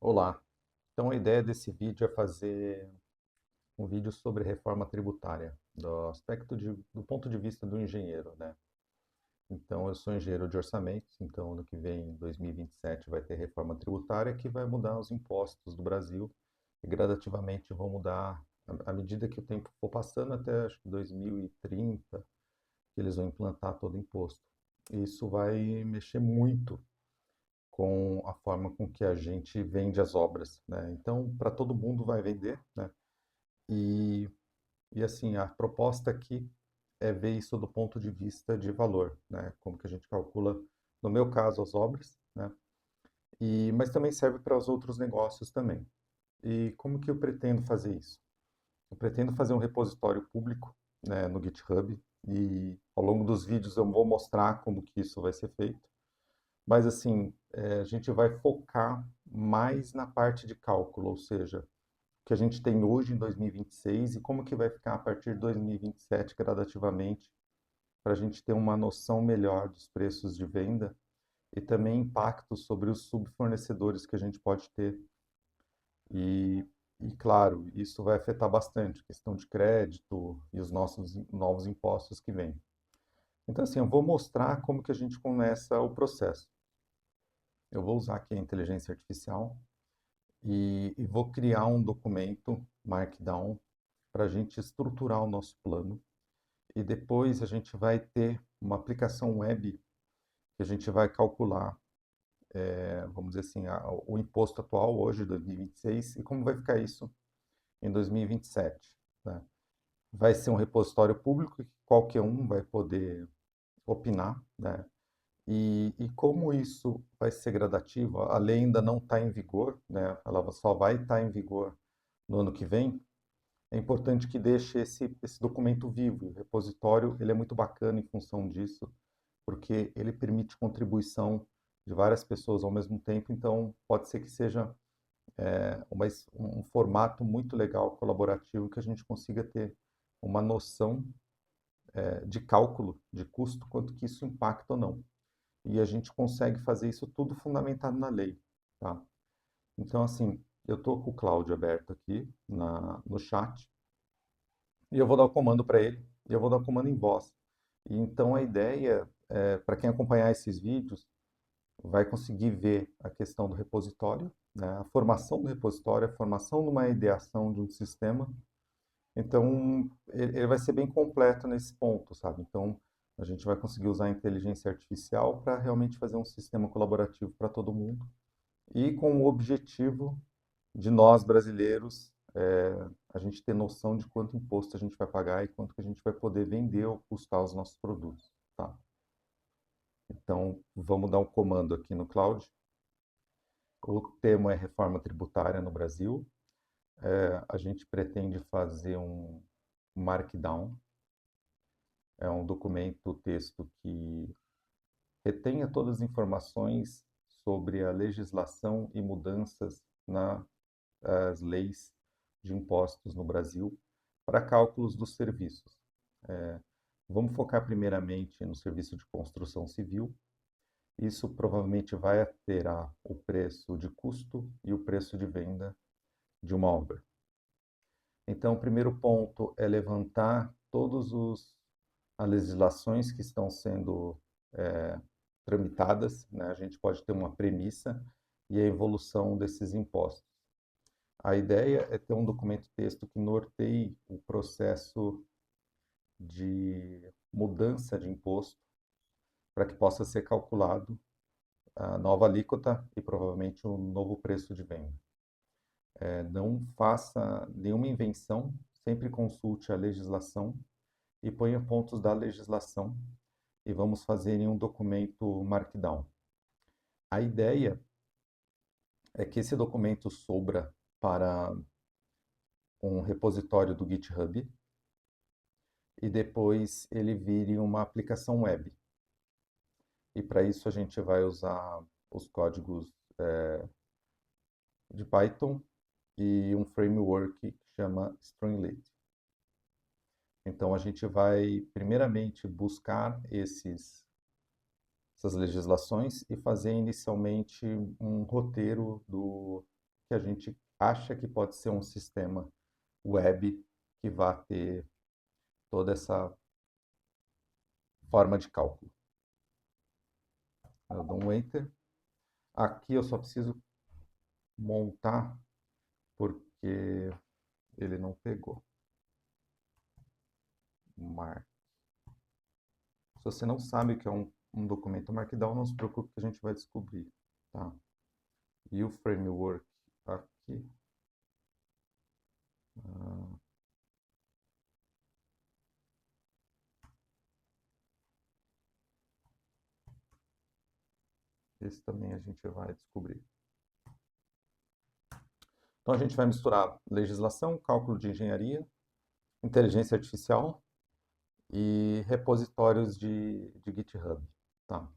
Olá. Então, a ideia desse vídeo é fazer um vídeo sobre reforma tributária, do ponto de vista do engenheiro, né? Então, eu sou engenheiro de orçamentos, então ano que vem, 2027, vai ter reforma tributária que vai mudar os impostos do Brasil e gradativamente vão mudar à medida que o tempo for passando até acho que 2030, que eles vão implantar todo o imposto. Isso vai mexer muito com a forma com que a gente vende as obras, né? Então, para todo mundo vai vender, né? E, e assim, a proposta aqui é ver isso do ponto de vista de valor, né? Como que a gente calcula, no meu caso, as obras, né? Mas também serve para os outros negócios também. E como que eu pretendo fazer isso? Eu pretendo fazer um repositório público, né, no GitHub e ao longo dos vídeos eu vou mostrar como que isso vai ser feito. Mas assim, a gente vai focar mais na parte de cálculo, ou seja, o que a gente tem hoje em 2026 e como que vai ficar a partir de 2027 gradativamente, para a gente ter uma noção melhor dos preços de venda e também impacto sobre os subfornecedores que a gente pode ter. E, e claro, isso vai afetar bastante a questão de crédito e os nossos novos impostos que vêm. Então, assim, eu vou mostrar como que a gente começa o processo. Eu vou usar aqui a inteligência artificial e vou criar um documento Markdown para a gente estruturar o nosso plano. E depois a gente vai ter uma aplicação web que a gente vai calcular, vamos dizer assim, o imposto atual hoje, 2026, e como vai ficar isso em 2027, né? Vai ser um repositório público que qualquer um vai poder opinar, né? E como isso vai ser gradativo, a lei ainda não está em vigor, né? Ela só vai estar em vigor no ano que vem. É importante que deixe esse documento vivo. O repositório ele é muito bacana em função disso, porque ele permite contribuição de várias pessoas ao mesmo tempo. Então, pode ser que seja um formato muito legal, colaborativo, que a gente consiga ter uma noção de cálculo de custo, quanto que isso impacta ou não. E a gente consegue fazer isso tudo fundamentado na lei, tá? Então, assim, eu estou com o Cláudio aberto aqui no chat e eu vou dar o comando para ele e eu vou dar o comando em voz. E então, a ideia, para quem acompanhar esses vídeos, vai conseguir ver a questão do repositório, né? A formação do repositório, a formação de uma ideação de um sistema. Então, ele vai ser bem completo nesse ponto, sabe? Então, a gente vai conseguir usar a inteligência artificial para realmente fazer um sistema colaborativo para todo mundo e com o objetivo de nós brasileiros a gente ter noção de quanto imposto a gente vai pagar e quanto que a gente vai poder vender ou custar os nossos produtos, tá? Então, vamos dar um comando aqui no Cloud. O tema é reforma tributária no Brasil. A gente pretende fazer um Markdown, é um documento texto que retenha todas as informações sobre a legislação e mudanças nas leis de impostos no Brasil para cálculos dos serviços. Vamos focar primeiramente no serviço de construção civil. Isso provavelmente vai alterar o preço de custo e o preço de venda de uma obra. Então, o primeiro ponto é levantar todas as legislações que estão sendo tramitadas, né? A gente pode ter uma premissa e a evolução desses impostos. A ideia é ter um documento texto que norteie o processo de mudança de imposto para que possa ser calculado a nova alíquota e provavelmente o novo preço de venda. Não faça nenhuma invenção, sempre consulte a legislação e ponha pontos da legislação e vamos fazer em um documento Markdown. A ideia é que esse documento sobra para um repositório do GitHub e depois ele vire uma aplicação web. E para isso a gente vai usar os códigos de Python e um framework que chama Streamlit. Então a gente vai primeiramente buscar essas legislações e fazer inicialmente um roteiro que a gente acha que pode ser um sistema web que vá ter toda essa forma de cálculo. Eu dou um Enter. Aqui eu só preciso montar porque ele não pegou. Mark. Se você não sabe o que é um documento Markdown, não se preocupe que a gente vai descobrir. Tá? E o framework aqui. Esse também a gente vai descobrir. Então a gente vai misturar legislação, cálculo de engenharia, inteligência artificial e repositórios de GitHub. Tá?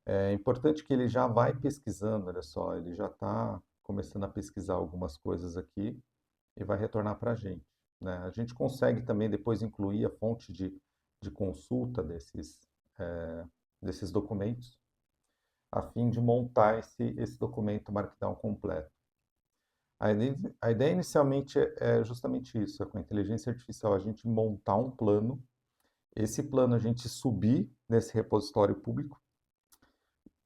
É importante que ele já vai pesquisando, olha só, ele já está começando a pesquisar algumas coisas aqui e vai retornar para a gente. Né? A gente consegue também depois incluir a fonte de consulta desses documentos, a fim de montar esse documento Markdown completo. A ideia inicialmente é justamente isso, é com a inteligência artificial a gente montar um plano, esse plano a gente subir nesse repositório público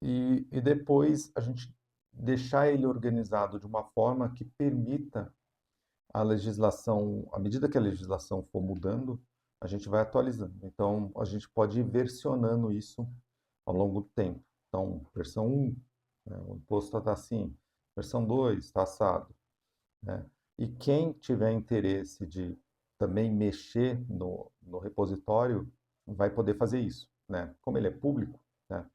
e depois a gente deixar ele organizado de uma forma que permita a legislação, à medida que a legislação for mudando, a gente vai atualizando. Então, a gente pode ir versionando isso ao longo do tempo. Então, versão 1, né, o imposto está assim, versão 2 está assado. Né? E quem tiver interesse de também mexer no repositório vai poder fazer isso. Né? Como ele é público, né,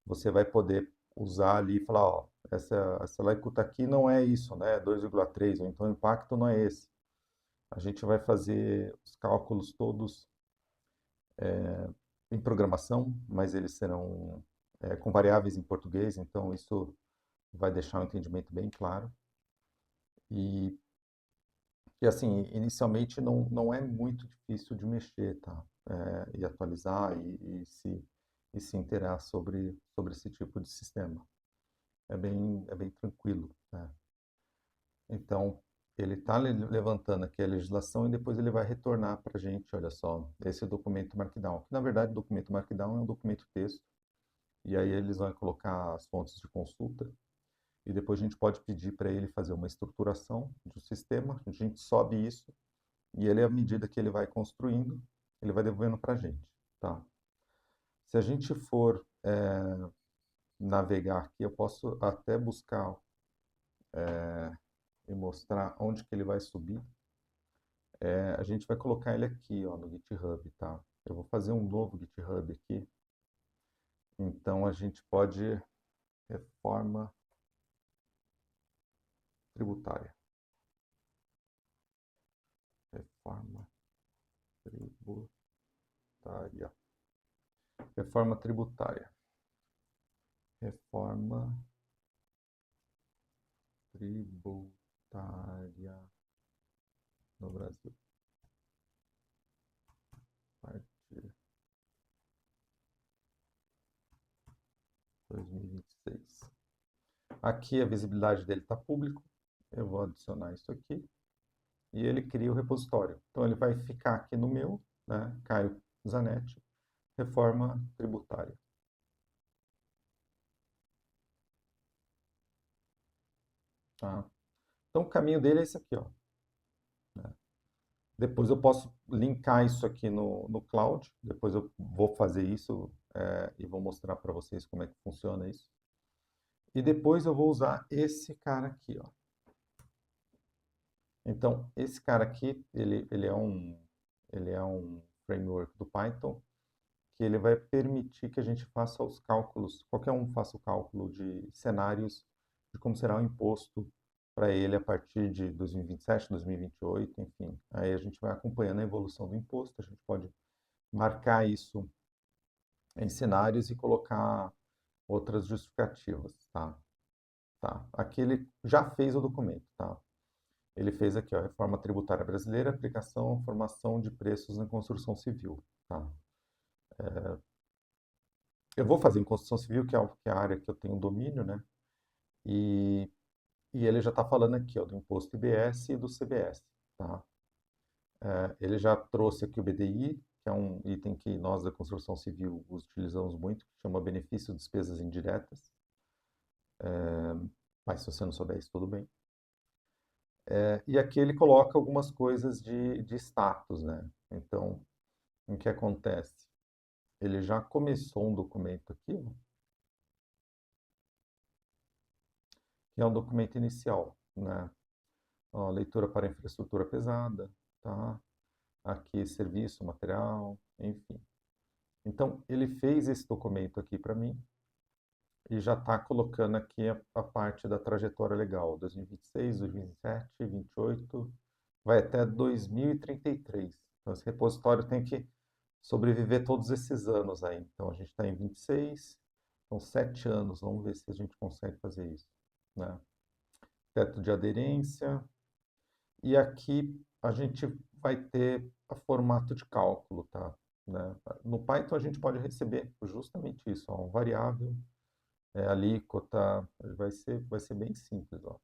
você vai poder usar ali e falar, ó, essa alíquota aqui não é isso, né? 2,3, ou então o impacto não é esse. A gente vai fazer os cálculos todos em programação, mas eles serão com variáveis em português, então isso vai deixar o entendimento bem claro. E assim, inicialmente não é muito difícil de mexer, tá? E atualizar e se inteirar sobre esse tipo de sistema. É bem tranquilo, né? Então, ele está levantando aqui a legislação e depois ele vai retornar para a gente, olha só, esse documento Markdown. Que, na verdade, o documento Markdown é um documento texto, e aí eles vão colocar as fontes de consulta, e depois a gente pode pedir para ele fazer uma estruturação do sistema, a gente sobe isso, e ele, à medida que ele vai construindo, ele vai devolvendo para a gente, tá? Se a gente for navegar aqui, eu posso até buscar e mostrar onde que ele vai subir. A gente vai colocar ele aqui, ó, no GitHub, tá? Eu vou fazer um novo GitHub aqui. Então a gente pode reforma tributária. Reforma tributária. Reforma tributária. Reforma tributária no Brasil. Partir 2026. Aqui a visibilidade dele está público. Eu vou adicionar isso aqui. E ele cria o repositório. Então ele vai ficar aqui no meu, né? Caio Zanetti, reforma tributária. Tá? Então o caminho dele é esse aqui, ó. Né? Depois eu posso linkar isso aqui no cloud. Depois eu vou fazer isso e vou mostrar para vocês como é que funciona isso. E depois eu vou usar esse cara aqui, ó. Então, esse cara aqui, ele é um framework do Python que ele vai permitir que a gente faça os cálculos, qualquer um faça o cálculo de cenários de como será o imposto para ele a partir de 2027, 2028, enfim. Aí a gente vai acompanhando a evolução do imposto, a gente pode marcar isso em cenários e colocar outras justificativas, tá? Tá. Aqui ele já fez o documento, tá? Ele fez aqui, ó, Reforma Tributária Brasileira, aplicação, formação de preços na construção civil, tá? Eu vou fazer em construção civil, que é a área que eu tenho domínio, né? E E ele já está falando aqui, ó, do imposto IBS e do CBS, tá? Ele já trouxe aqui o BDI, que é um item que nós da construção civil utilizamos muito, que chama benefício de despesas indiretas. Mas se você não souber isso, tudo bem. E aqui ele coloca algumas coisas de status, né? Então, o que acontece? Ele já começou um documento aqui, ó, que é um documento inicial, né? Ó, leitura para infraestrutura pesada, tá? Aqui serviço, material, enfim. Então, ele fez esse documento aqui para mim e já está colocando aqui a parte da trajetória legal, 2026, 2027, 2028, vai até 2033. Então, esse repositório tem que sobreviver todos esses anos aí. Então, a gente está em 26, são 7 anos, vamos ver se a gente consegue fazer isso, né? Teto de aderência, e aqui a gente vai ter a formato de cálculo, tá? Né? No Python a gente pode receber justamente isso, ó, um variável, alíquota, vai ser bem simples, ó.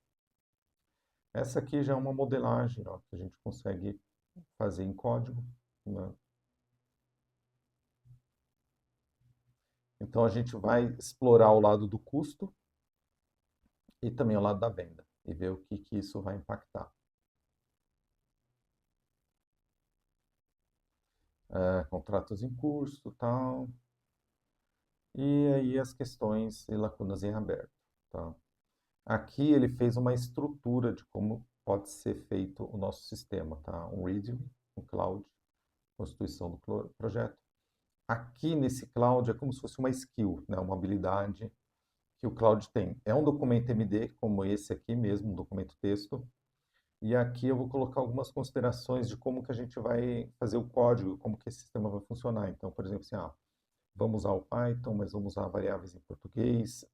Essa aqui já é uma modelagem, ó, que a gente consegue fazer em código, né? Então a gente vai explorar o lado do custo e também o lado da venda e ver o que isso vai impactar. Contratos em curso, tal. E aí as questões e lacunas em aberto, tá? Aqui ele fez uma estrutura de como pode ser feito o nosso sistema, tá? Um README, um cloud, constituição do projeto. Aqui nesse cloud é como se fosse uma skill, né? Uma habilidade que o cloud tem. É um documento MD, como esse aqui mesmo, um documento texto. E aqui eu vou colocar algumas considerações de como que a gente vai fazer o código, como que esse sistema vai funcionar. Então, por exemplo, assim, vamos usar o Python, mas vamos usar variáveis em português,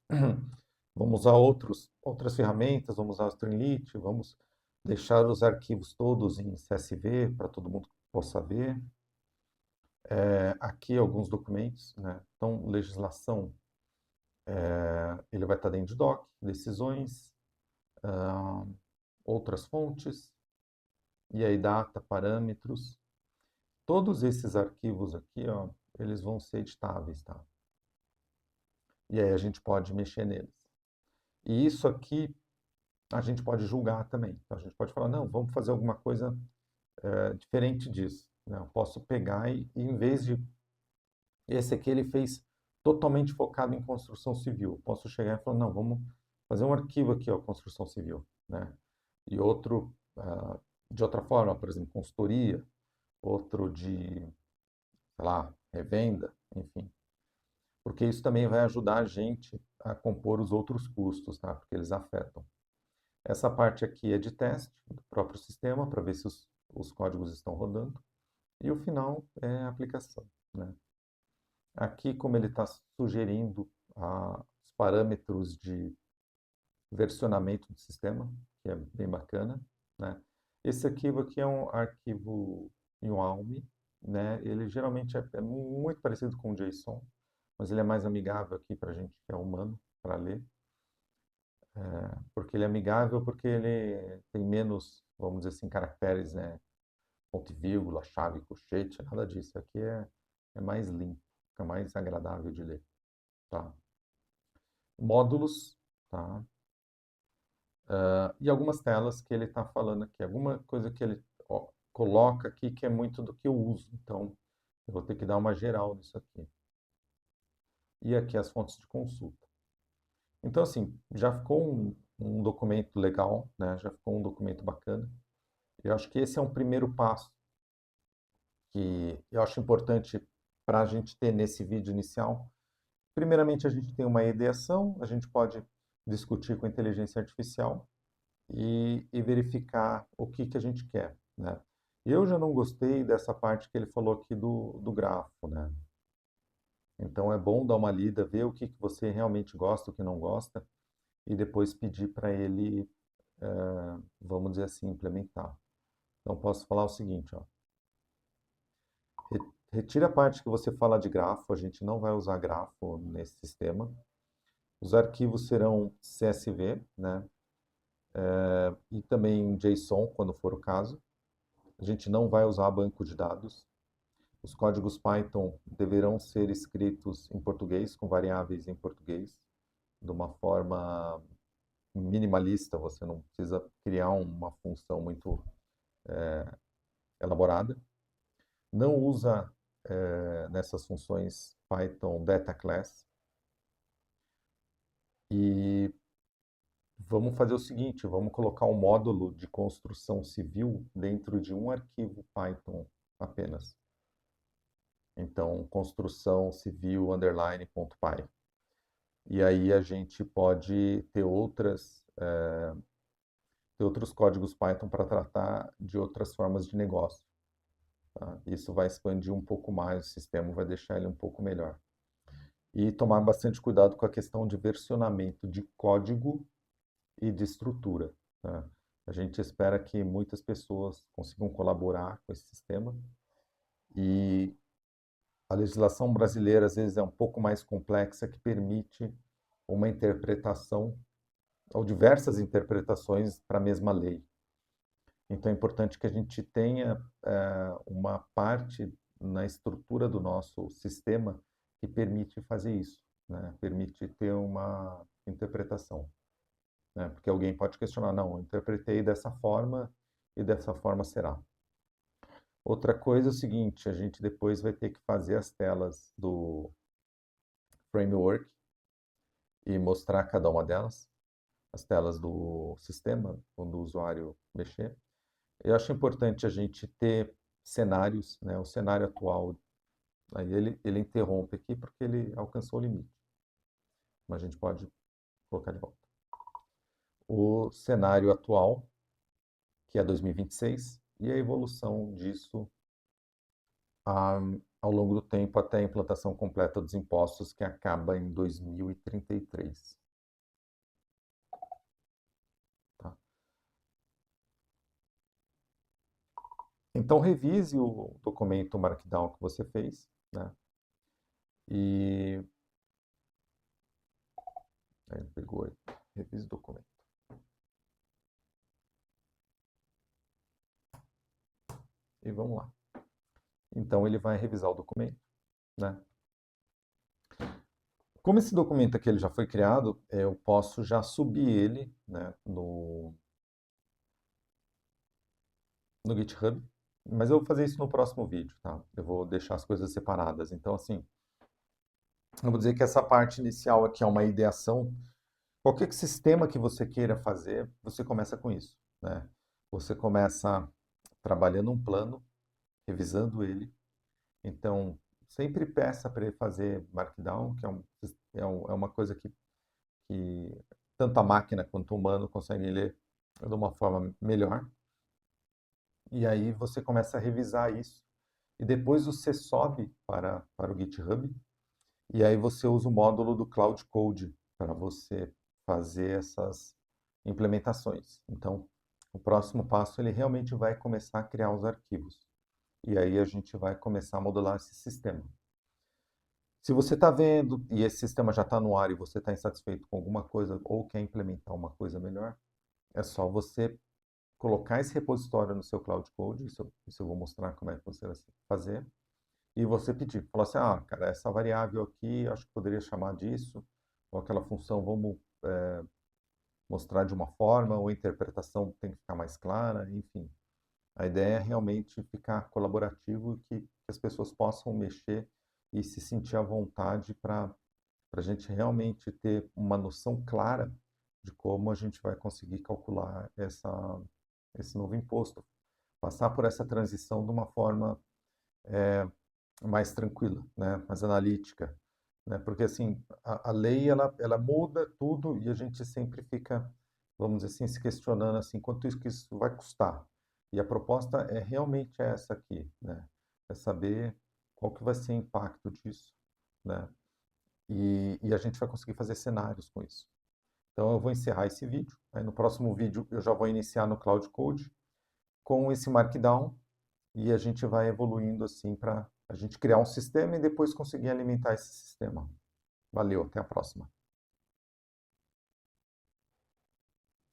vamos usar outras ferramentas, vamos usar o Streamlit, vamos deixar os arquivos todos em CSV para todo mundo possa ver. Aqui alguns documentos, né? Então, legislação, ele vai estar dentro de doc, decisões, outras fontes, e aí data, parâmetros. Todos esses arquivos aqui, ó, eles vão ser editáveis, tá? E aí a gente pode mexer neles. E isso aqui a gente pode julgar também. Então, a gente pode falar, não, vamos fazer alguma coisa diferente disso, né? Eu posso pegar e em vez de... Esse aqui ele fez totalmente focado em construção civil. Eu posso chegar e falar, não, vamos fazer um arquivo aqui, ó, construção civil, né? E outro de outra forma, por exemplo, consultoria, outro de, sei lá, revenda, enfim. Porque isso também vai ajudar a gente a compor os outros custos, tá? Porque eles afetam. Essa parte aqui é de teste do próprio sistema, para ver se os códigos estão rodando. E o final é a aplicação, né? Aqui, como ele está sugerindo os parâmetros de versionamento do sistema, que é bem bacana, né? Esse arquivo aqui é um arquivo em Walm, né? Ele geralmente é muito parecido com o JSON, mas ele é mais amigável aqui para a gente que é humano, para ler. Porque ele é amigável, porque ele tem menos, vamos dizer assim, caracteres, né? Ponto e vírgula, chave, colchete, nada disso. Aqui é mais limpo, fica mais agradável de ler, tá? Módulos, tá? E algumas telas que ele está falando aqui. Alguma coisa que ele coloca aqui que é muito do que eu uso. Então, eu vou ter que dar uma geral nisso aqui. E aqui as fontes de consulta. Então, assim, já ficou um documento legal, né? Já ficou um documento bacana. Eu acho que esse é um primeiro passo que eu acho importante para a gente ter nesse vídeo inicial. Primeiramente, a gente tem uma ideação, a gente pode discutir com a inteligência artificial e verificar o que a gente quer, né? Eu já não gostei dessa parte que ele falou aqui do grafo, né? Então é bom dar uma lida, ver o que você realmente gosta, o que não gosta, e depois pedir para ele, vamos dizer assim, implementar. Então posso falar o seguinte, ó. Retira a parte que você fala de grafo, a gente não vai usar grafo nesse sistema. Os arquivos serão CSV, né? e também JSON, quando for o caso. A gente não vai usar banco de dados. Os códigos Python deverão ser escritos em português, com variáveis em português, de uma forma minimalista. Você não precisa criar uma função muito elaborada. Não usa nessas funções Python Data Class. E vamos fazer o seguinte, vamos colocar um módulo de construção civil dentro de um arquivo Python apenas. Então, construção civil _py. E aí a gente pode ter outros códigos Python para tratar de outras formas de negócio. Tá? Isso vai expandir um pouco mais o sistema, vai deixar ele um pouco melhor. E tomar bastante cuidado com a questão de versionamento de código e de estrutura. Tá? A gente espera que muitas pessoas consigam colaborar com esse sistema. E a legislação brasileira, às vezes, é um pouco mais complexa, que permite uma interpretação, ou diversas interpretações para a mesma lei. Então, é importante que a gente tenha uma parte na estrutura do nosso sistema que permite fazer isso, né? Permite ter uma interpretação. Né? Porque alguém pode questionar, não, eu interpretei dessa forma e dessa forma será. Outra coisa é o seguinte, a gente depois vai ter que fazer as telas do framework e mostrar cada uma delas, as telas do sistema, quando o usuário mexer. Eu acho importante a gente ter cenários, né? O cenário atual, aí ele interrompe aqui porque ele alcançou o limite. Mas a gente pode colocar de volta. O cenário atual, que é 2026, e a evolução disso ao longo do tempo até a implantação completa dos impostos, que acaba em 2033. Tá? Então, revise o documento Markdown que você fez, né? E aí ele pegou aí, revise o documento. E vamos lá. Então, ele vai revisar o documento, né? Como esse documento aqui ele já foi criado, eu posso já subir ele, né, no GitHub, mas eu vou fazer isso no próximo vídeo, tá? Eu vou deixar as coisas separadas. Então, assim, eu vou dizer que essa parte inicial aqui é uma ideação. Qualquer sistema que você queira fazer, você começa com isso, né? Você começa trabalhando um plano, revisando ele. Então, sempre peça para ele fazer Markdown, que é uma coisa que tanto a máquina quanto o humano conseguem ler de uma forma melhor. E aí você começa a revisar isso. E depois você sobe para o GitHub. E aí você usa o módulo do Cloud Code para você fazer essas implementações. Então, o próximo passo, ele realmente vai começar a criar os arquivos. E aí a gente vai começar a modular esse sistema. Se você está vendo e esse sistema já está no ar e você está insatisfeito com alguma coisa ou quer implementar uma coisa melhor, é só você colocar esse repositório no seu Cloud Code, isso eu vou mostrar como é que você vai fazer, e você pedir, falar assim, cara, essa variável aqui, acho que poderia chamar disso, ou aquela função, vamos mostrar de uma forma, ou a interpretação tem que ficar mais clara, enfim. A ideia é realmente ficar colaborativo e que as pessoas possam mexer e se sentir à vontade para a gente realmente ter uma noção clara de como a gente vai conseguir calcular esse novo imposto. Passar por essa transição de uma forma mais tranquila, né? Mais analítica. Né? Porque assim, a lei ela muda tudo e a gente sempre fica, vamos dizer assim, se questionando assim, quanto isso vai custar. E a proposta é realmente essa aqui, né? É saber qual que vai ser o impacto disso, né? E a gente vai conseguir fazer cenários com isso. Então eu vou encerrar esse vídeo. Aí no próximo vídeo eu já vou iniciar no Cloud Code com esse Markdown e a gente vai evoluindo assim para a gente criar um sistema e depois conseguir alimentar esse sistema. Valeu, até a próxima.